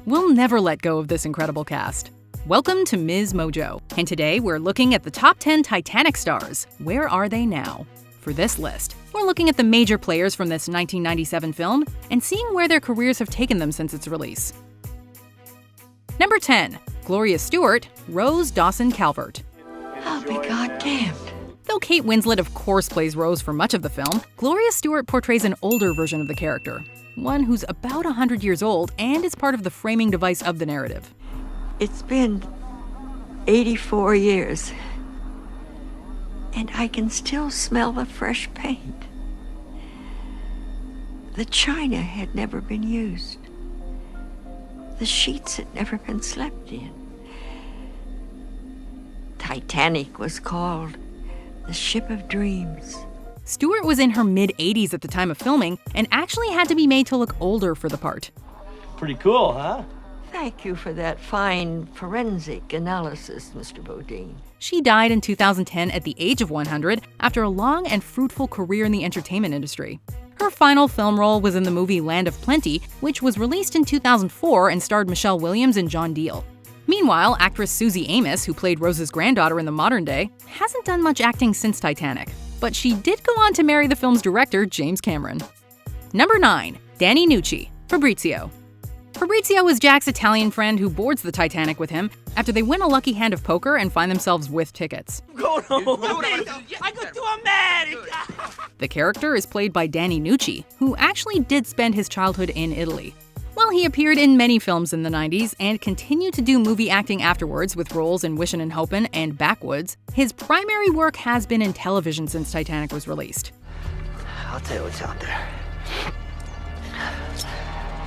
We'll never let go of this incredible cast. Welcome to MsMojo, and today we're looking at the top 10 Titanic stars. Where are they now? For this list, we're looking at the major players from this 1997 film and seeing where their careers have taken them since its release. Number 10. Gloria Stuart, Rose Dawson Calvert. I'll be goddamned. Though Kate Winslet of course plays Rose for much of the film, Gloria Stuart portrays an older version of the character, one who's about 100 years old and is part of the framing device of the narrative. It's been 84 years, and I can still smell the fresh paint. The china had never been used. The sheets had never been slept in. Titanic was called the Ship of Dreams. Stuart was in her mid-80s at the time of filming and actually had to be made to look older for the part. Pretty cool, huh? Thank you for that fine forensic analysis, Mr. Bodine. She died in 2010 at the age of 100 after a long and fruitful career in the entertainment industry. Her final film role was in the movie Land of Plenty, which was released in 2004 and starred Michelle Williams and John Deal. Meanwhile, actress Susie Amos, who played Rose's granddaughter in the modern day, hasn't done much acting since Titanic, but she did go on to marry the film's director, James Cameron. Number 9. Danny Nucci, Fabrizio. Fabrizio is Jack's Italian friend who boards the Titanic with him after they win a lucky hand of poker and find themselves with tickets. Go home. I go to America. The character is played by Danny Nucci, who actually did spend his childhood in Italy. While he appeared in many films in the 90s and continued to do movie acting afterwards with roles in Wishin' and Hopin' and Backwoods, his primary work has been in television since Titanic was released. I'll tell you what's out there.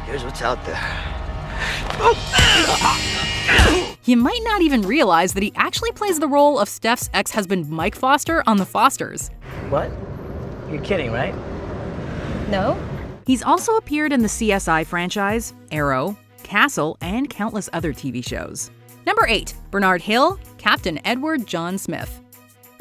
Here's what's out there. You might not even realize that he actually plays the role of Steph's ex-husband Mike Foster on The Fosters. What? You're kidding, right? No? He's also appeared in the CSI franchise, Arrow, Castle, and countless other TV shows. Number 8. Bernard Hill, Captain Edward John Smith.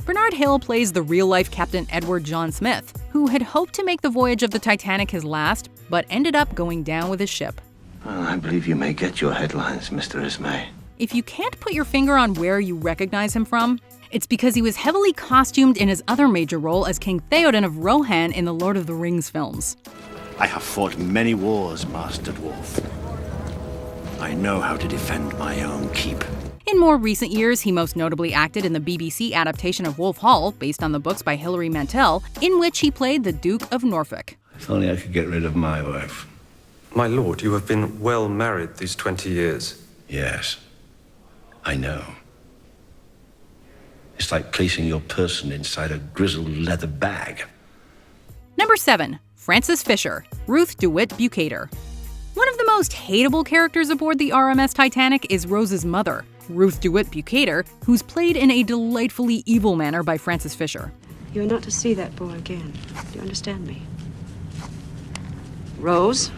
Bernard Hill plays the real-life Captain Edward John Smith, who had hoped to make the voyage of the Titanic his last, but ended up going down with his ship. Well, I believe you may get your headlines, Mr. Ismay. If you can't put your finger on where you recognize him from, it's because he was heavily costumed in his other major role as King Theoden of Rohan in the Lord of the Rings films. I have fought many wars, Master Dwarf. I know how to defend my own keep. In more recent years, he most notably acted in the BBC adaptation of Wolf Hall, based on the books by Hilary Mantel, in which he played the Duke of Norfolk. If only I could get rid of my wife. My lord, you have been well married these 20 years. Yes, I know. It's like placing your person inside a grizzled leather bag. Number 7. Frances Fisher, Ruth DeWitt Bukater. One of the most hateable characters aboard the RMS Titanic is Rose's mother, Ruth DeWitt Bukater, who's played in a delightfully evil manner by Frances Fisher. You are not to see that boy again. Do you understand me? Rose,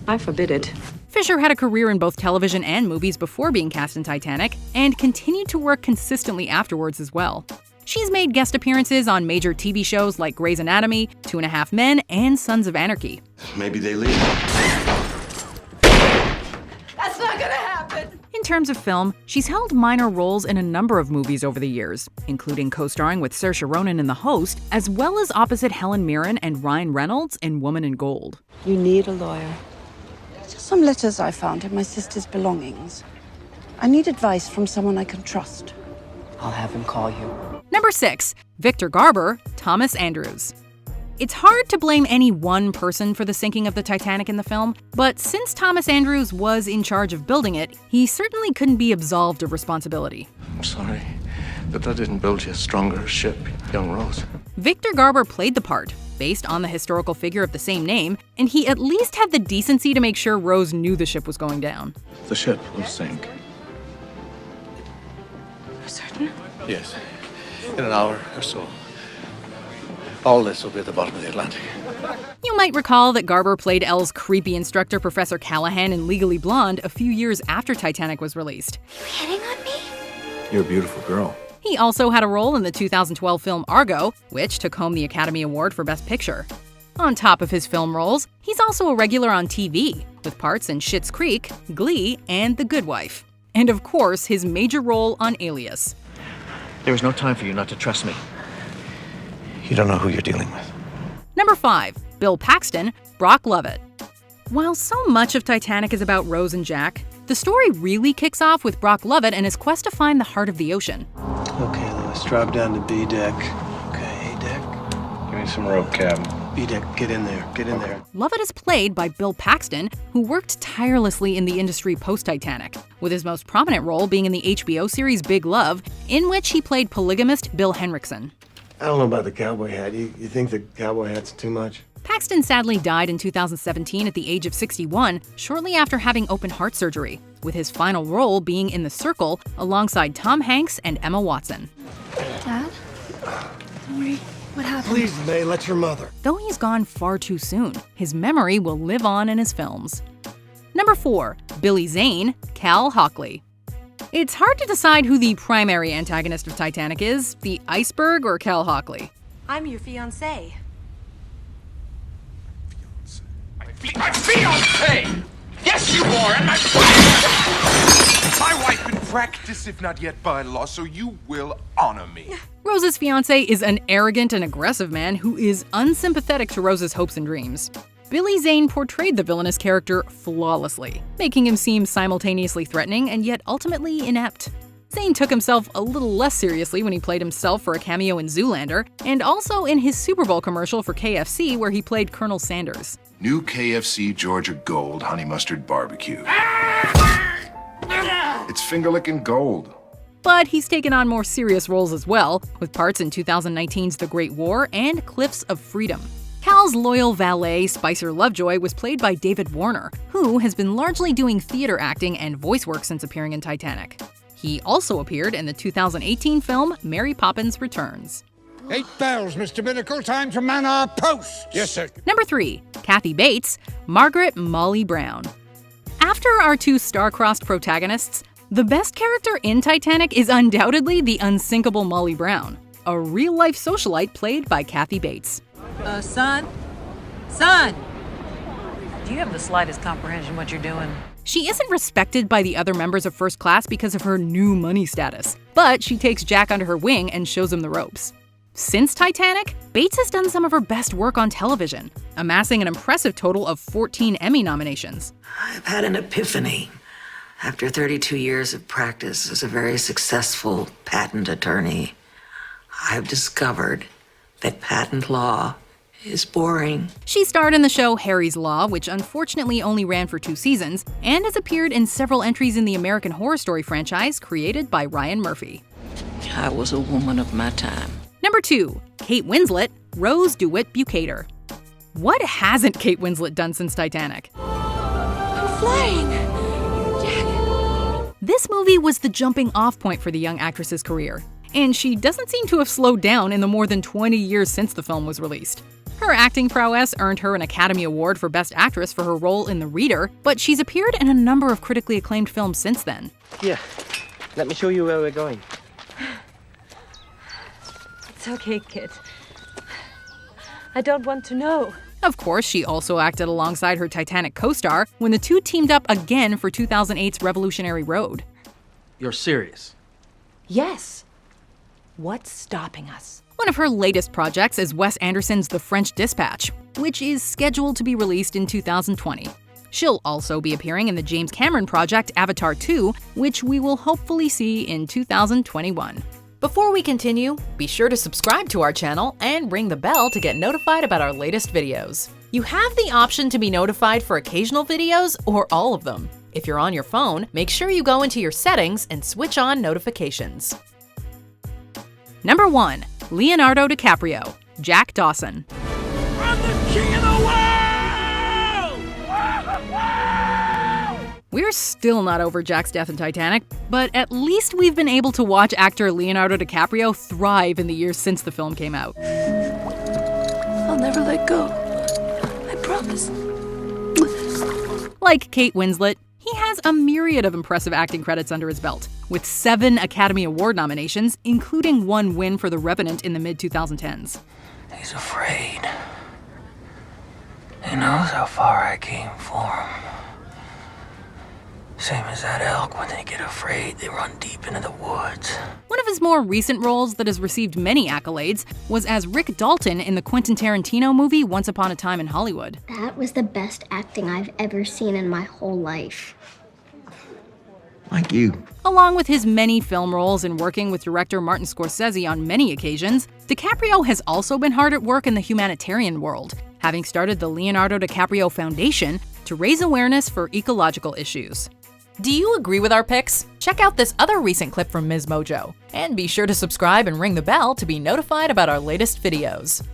I forbid it. Fisher had a career in both television and movies before being cast in Titanic, and continued to work consistently afterwards as well. She's made guest appearances on major TV shows like Grey's Anatomy, 2.5 Men, and Sons of Anarchy. Maybe they leave. That's not gonna happen! In terms of film, she's held minor roles in a number of movies over the years, including co-starring with Saoirse Ronan in The Host, as well as opposite Helen Mirren and Ryan Reynolds in Woman in Gold. You need a lawyer. Just some letters I found in my sister's belongings. I need advice from someone I can trust. I'll have him call you. Number 6. Victor Garber, Thomas Andrews. It's hard to blame any one person for the sinking of the Titanic in the film, but since Thomas Andrews was in charge of building it, he certainly couldn't be absolved of responsibility. I'm sorry, but that didn't build you a stronger ship, young Rose. Victor Garber played the part, based on the historical figure of the same name, and he at least had the decency to make sure Rose knew the ship was going down. The ship will sink. Certain? Yes, in an hour or so. All this will be at the bottom of the Atlantic. You might recall that Garber played Elle's creepy instructor, Professor Callahan, in Legally Blonde a few years after Titanic was released. You hitting on me? You're a beautiful girl. He also had a role in the 2012 film Argo, which took home the Academy Award for Best Picture. On top of his film roles, he's also a regular on TV, with parts in Schitt's Creek, Glee, and The Good Wife. And of course, his major role on Alias. There is no time for you not to trust me. You don't know who you're dealing with. Number 5. Bill Paxton, Brock Lovett. While so much of Titanic is about Rose and Jack, the story really kicks off with Brock Lovett and his quest to find the heart of the ocean. Okay, Lewis, drop down to B deck. Okay, A deck. Give me some rope, Captain. B deck, get in there, get in there. Lovett is played by Bill Paxton, who worked tirelessly in the industry post-Titanic, with his most prominent role being in the HBO series Big Love, in which he played polygamist Bill Henriksen. I don't know about the cowboy hat. You think the cowboy hat's too much? Paxton sadly died in 2017 at the age of 61, shortly after having open heart surgery, with his final role being in The Circle alongside Tom Hanks and Emma Watson. Dad? Don't worry. What happened? Please, May, let your mother. Though he's gone far too soon, his memory will live on in his films. Number 4. Billy Zane, Cal Hockley. It's hard to decide who the primary antagonist of Titanic is, the iceberg or Cal Hockley. I'm your fiancé. My fiancé! Yes, you are, and my wife in practice, if not yet by law, so you will honor me. Rose's fiancé is an arrogant and aggressive man who is unsympathetic to Rose's hopes and dreams. Billy Zane portrayed the villainous character flawlessly, making him seem simultaneously threatening and yet ultimately inept. Zane took himself a little less seriously when he played himself for a cameo in Zoolander, and also in his Super Bowl commercial for KFC where he played Colonel Sanders. New KFC Georgia Gold Honey Mustard Barbecue. It's finger-licking gold. But he's taken on more serious roles as well, with parts in 2019's The Great War and Cliffs of Freedom. Cal's loyal valet, Spicer Lovejoy, was played by David Warner, who has been largely doing theater acting and voice work since appearing in Titanic. He also appeared in the 2018 film Mary Poppins Returns. 8 bells, Mr. Binnacle. Time to man our posts. Yes, sir. Number 3. Kathy Bates, Margaret Molly Brown. After our two star-crossed protagonists, the best character in Titanic is undoubtedly the unsinkable Molly Brown, a real-life socialite played by Kathy Bates. Son? Son! Do you have the slightest comprehension what you're doing? She isn't respected by the other members of First Class because of her new money status, but she takes Jack under her wing and shows him the ropes. Since Titanic, Bates has done some of her best work on television, amassing an impressive total of 14 Emmy nominations. I've had an epiphany. After 32 years of practice as a very successful patent attorney, I've discovered that patent law is boring. She starred in the show Harry's Law, which unfortunately only ran for 2 seasons, and has appeared in several entries in the American Horror Story franchise created by Ryan Murphy. I was a woman of my time. Number 2. Kate Winslet, Rose DeWitt Bukater. What hasn't Kate Winslet done since Titanic? I'm flying! Jack! This movie was the jumping-off point for the young actress's career, and she doesn't seem to have slowed down in the more than 20 years since the film was released. Her acting prowess earned her an Academy Award for Best Actress for her role in The Reader, but she's appeared in a number of critically acclaimed films since then. Here, let me show you where we're going. It's okay, kid. I don't want to know. Of course, she also acted alongside her Titanic co-star when the two teamed up again for 2008's Revolutionary Road. You're serious? Yes. What's stopping us? One of her latest projects is Wes Anderson's The French Dispatch, which is scheduled to be released in 2020. She'll also be appearing in the James Cameron project Avatar 2, which we will hopefully see in 2021. Before we continue, be sure to subscribe to our channel and ring the bell to get notified about our latest videos. You have the option to be notified for occasional videos or all of them. If you're on your phone, make sure you go into your settings and switch on notifications. Number 1. Leonardo DiCaprio, Jack Dawson. I'm the king of the world! We're still not over Jack's death in Titanic, but at least we've been able to watch actor Leonardo DiCaprio thrive in the years since the film came out. I'll never let go. I promise. Like Kate Winslet, he has a myriad of impressive acting credits under his belt, with 7 Academy Award nominations, including 1 win for The Revenant in the mid-2010s. He's afraid. He knows how far I came for him. Same as that elk. When they get afraid, they run deep into the woods. One of his more recent roles that has received many accolades was as Rick Dalton in the Quentin Tarantino movie Once Upon a Time in Hollywood. That was the best acting I've ever seen in my whole life. Like you. Along with his many film roles and working with director Martin Scorsese on many occasions, DiCaprio has also been hard at work in the humanitarian world, having started the Leonardo DiCaprio Foundation to raise awareness for ecological issues. Do you agree with our picks? Check out this other recent clip from MsMojo, and be sure to subscribe and ring the bell to be notified about our latest videos.